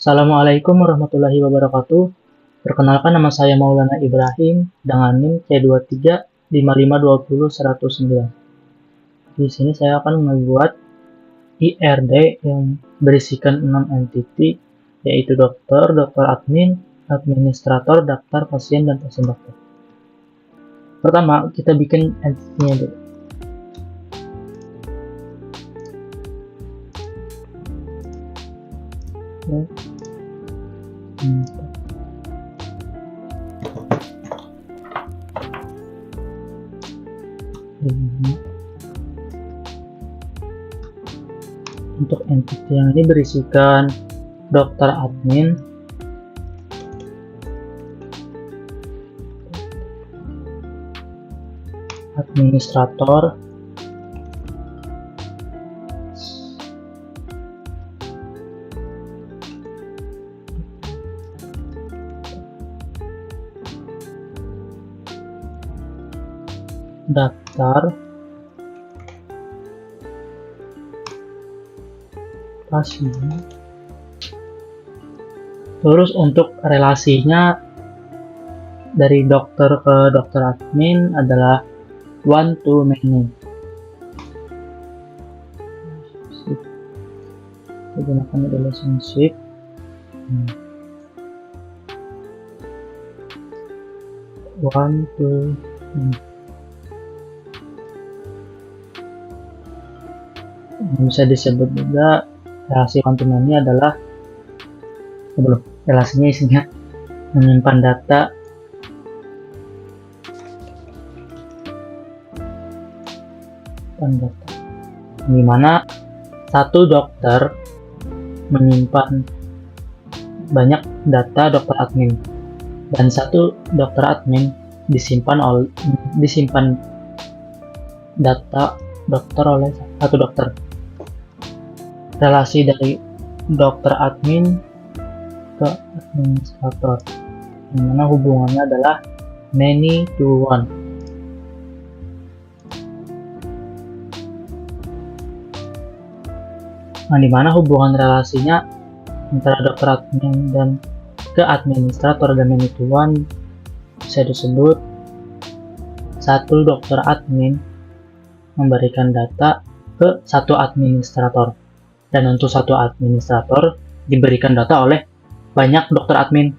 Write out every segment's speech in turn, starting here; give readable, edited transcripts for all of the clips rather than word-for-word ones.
Assalamualaikum warahmatullahi wabarakatuh. Perkenalkan, nama saya Maulana Ibrahim dengan NIM C2355201009. Di sini saya akan membuat IRD yang berisikan 6 entiti, yaitu dokter, dokter admin, administrator, daftar pasien, dan pasien dokter. Pertama, kita bikin entitinya dulu. Untuk entiti yang ini berisikan dokter admin, administrator, daftar pasien. Terus untuk relasinya dari dokter ke dokter admin adalah one to many. Kita gunakan relationship. One to many. Bisa disebut juga relasi one to many adalah relasinya isinya menyimpan data di mana satu dokter menyimpan banyak data dokter admin dan satu dokter admin disimpan data dokter oleh satu dokter. Relasi dari dokter admin ke administrator, yang mana hubungannya adalah many to one. Nah, dimana hubungan relasinya antara dokter admin dan ke administrator dan many to one bisa disebut satu dokter admin memberikan data ke satu administrator, dan untuk satu administrator diberikan data oleh banyak dokter admin.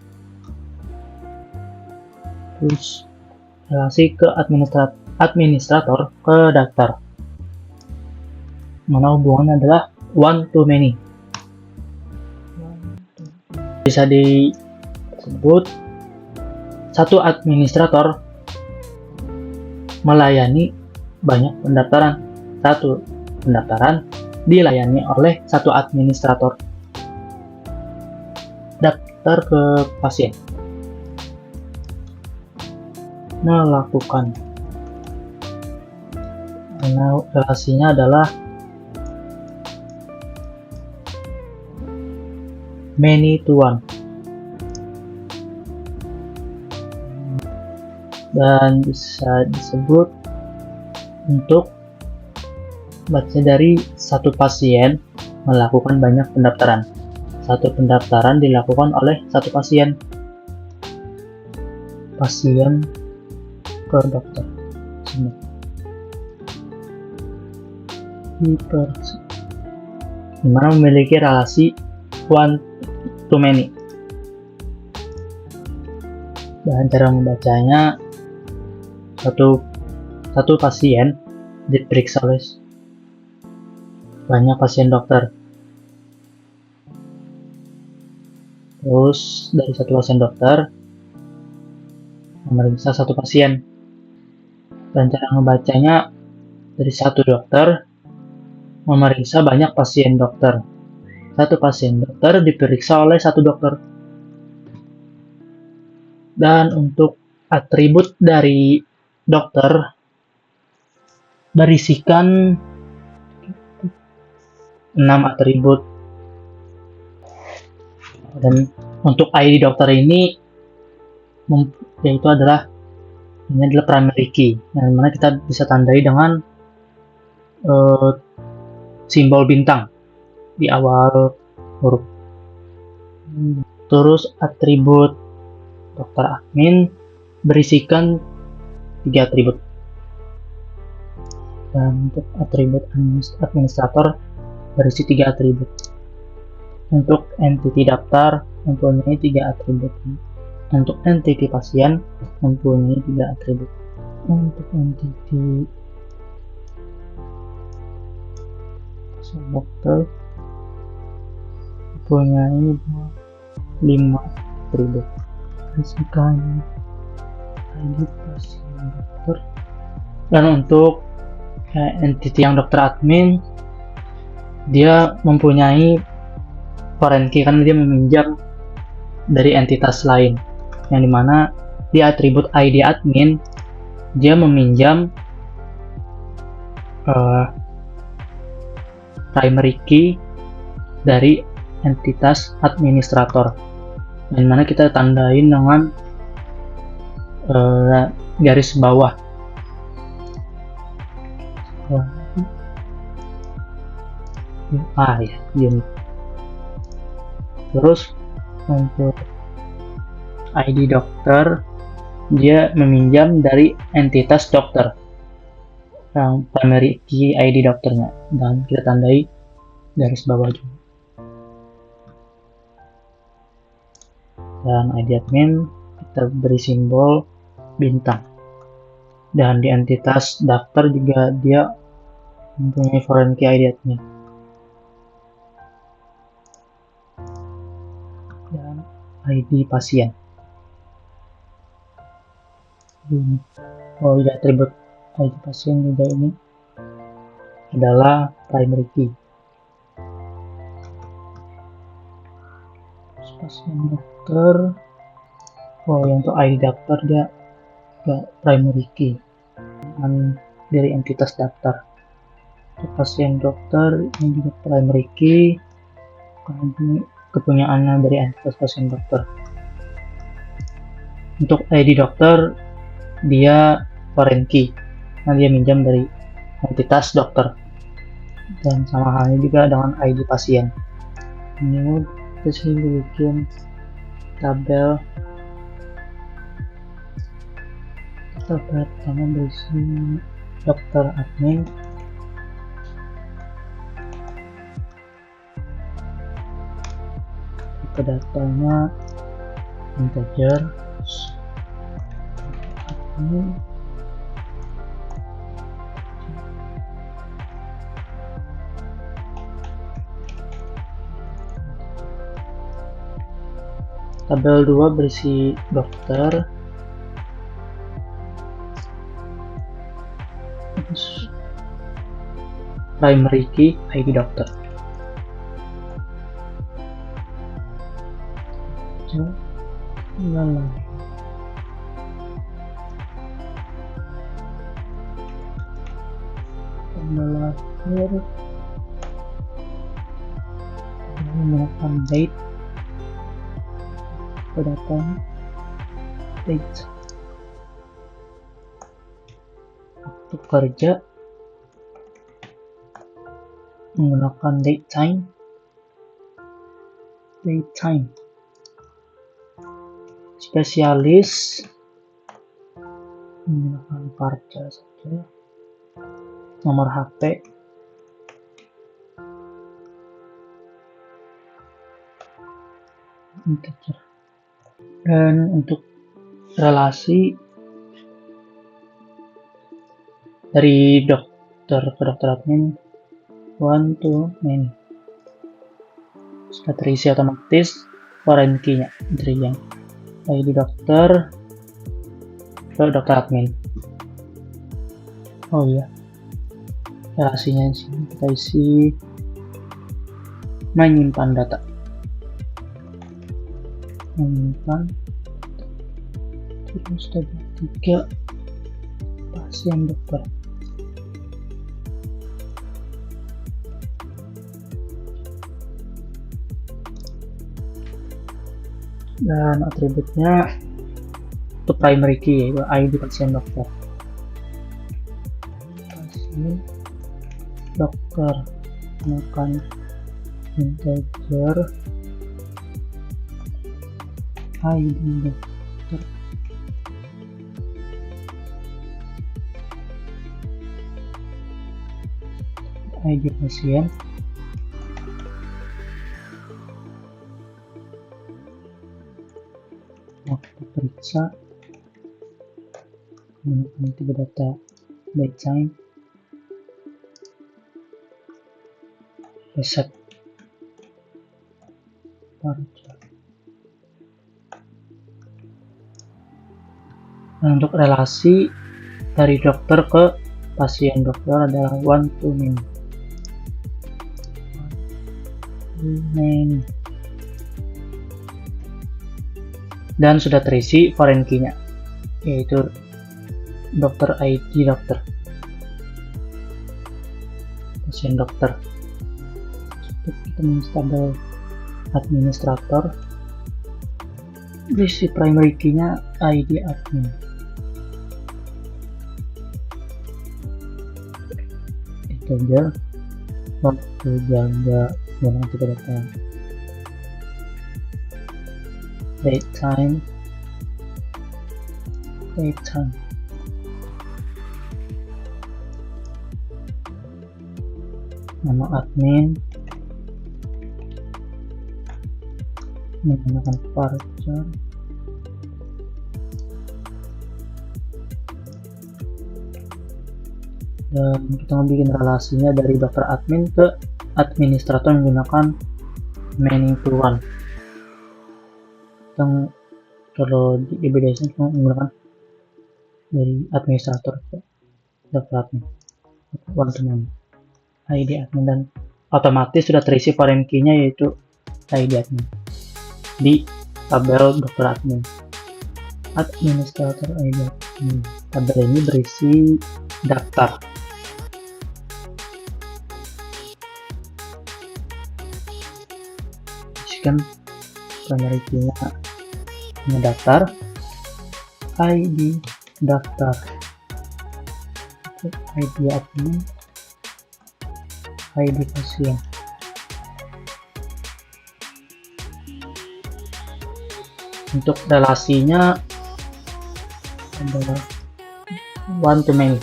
Terus relasi ke administrator ke daftar, mana hubungannya adalah one to many. Bisa disebut satu administrator melayani banyak pendaftaran. Satu pendaftaran dilayani oleh satu administrator. Daftar ke pasien. Melakukan. Nah, relasinya adalah many to one. Dan bisa disebut untuk baca dari satu pasien melakukan banyak pendaftaran. Satu pendaftaran dilakukan oleh satu pasien ke dokter. Dimana memiliki relasi one to many. Dan cara membacanya, satu pasien diperiksa oleh banyak pasien dokter. Terus dari satu pasien dokter memeriksa satu pasien. Dan cara membacanya, dari satu dokter memeriksa banyak pasien dokter. Satu pasien dokter diperiksa oleh satu dokter. Dan untuk atribut dari dokter berisikan 6 atribut. Dan untuk ID dokter ini yaitu adalah primary key, yang mana kita bisa tandai dengan simbol bintang di awal huruf. Terus atribut dokter admin berisikan 3 atribut. Dan untuk atribut administrator berisi 3 atribut. Untuk entity daftar mempunyai 3 atribut. Untuk entity pasien mempunyai 3 atribut. Untuk entity pasien dokter mempunyai 5 atribut. Berisikan ID pasien dokter. Dan untuk entity yang dokter admin, dia mempunyai foreign key karena dia meminjam dari entitas lain, yang dimana di atribut ID admin dia meminjam primary key dari entitas administrator, yang mana kita tandain dengan garis bawah. Ya, unit. Terus untuk ID dokter, dia meminjam dari entitas dokter, yang primary key ID dokternya, dan kita tandai garis bawah juga. Dan ID admin kita beri simbol bintang. Dan di entitas daftar juga dia mempunyai foreign key ID admin. Dan ID pasien. Oh ya, atribut ID pasien juga ini adalah primary key. Pasien dokter. Oh, yang untuk ID daftar dia primary key dari entitas daftar. Untuk pasien dokter ini juga primary key karena ini kepunyaannya dari entitas pasien dokter. Untuk ID dokter dia foreign key karena dia minjam dari entitas dokter, dan sama halnya juga dengan ID pasien. Ini kita bikin tabel pertama berisi dokter admin, tipe datanya integer admin, tabel 2 berisi dokter, primary key ID dokter. Tanggal lahir, menggunakan date, datanya date, waktu kerja menggunakan date time, spesialis menggunakan parca saja, nomor HP, integer. Dan untuk relasi dari dokter ke dokter admin, one to many, sudah terisi otomatis foreign key-nya dari yang ID dokter ke dokter admin. Oh iya, relasinya di sini kita isi menyimpan data, terus tabel 3 pasien dokter. Dan atributnya itu primary key, yaitu ID pasien dokter. Pasien dokter menggunakan integer ID dokter, ID pasien, waktu periksa menggunakan 3 data date time, resep departure. Nah, untuk relasi dari dokter ke pasien dokter adalah one to many. Dan sudah terisi foreign key-nya, yaitu dokter ID dokter, pasien dokter. Kita menginstal administrator, isi primary key-nya ID admin. Itu aja waktu jaga menggunakan 3 data date time, nama admin, menggunakan departure, dan kita mau bikin relasinya dari dokter admin ke administrator menggunakan many to one. Kalau di DBDS kita menggunakan dari administrator ke dokter admin, one to many, ID admin, dan otomatis sudah terisi foreign key-nya yaitu ID admin di tabel dokter admin. Administrator ID admin. Tabel ini berisi daftar. Isikan primary key-nya daftar, ID daftar, ID admin, ID pasien. Untuk relasinya adalah one to many.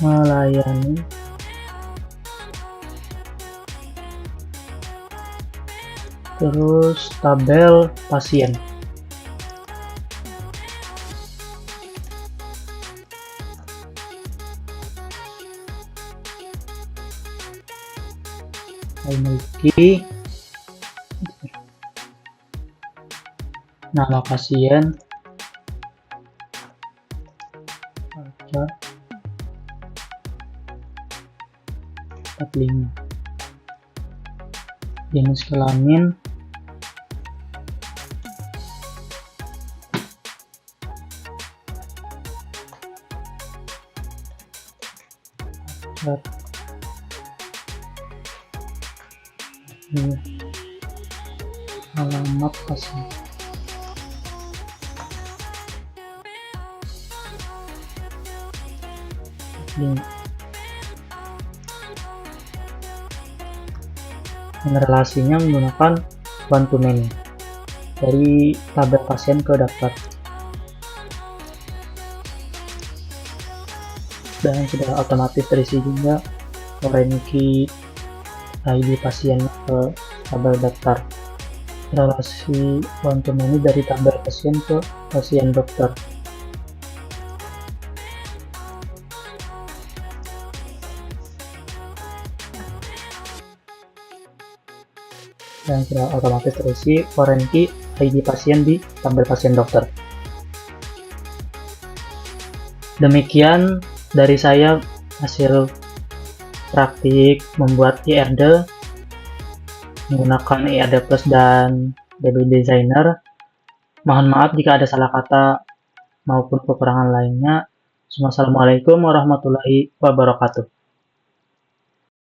Melayani terus tabel pasien. Primary key, nama pasien, voucher, 45, jenis kelamin, alamat pasien, dan relasinya menggunakan one to many dari tabel pasien ke daftar. Dan sudah otomatis terisi juga foreign key ID pasien ke tabel daftar. Relasi one to many dari tabel pasien ke pasien dokter. Dan sudah otomatis terisi foreign key ID pasien di tabel pasien dokter. Demikian dari saya hasil praktik membuat IRD menggunakan IRD Plus dan DB Designer. Mohon maaf jika ada salah kata maupun kekurangan lainnya. Wassalamualaikum warahmatullahi wabarakatuh.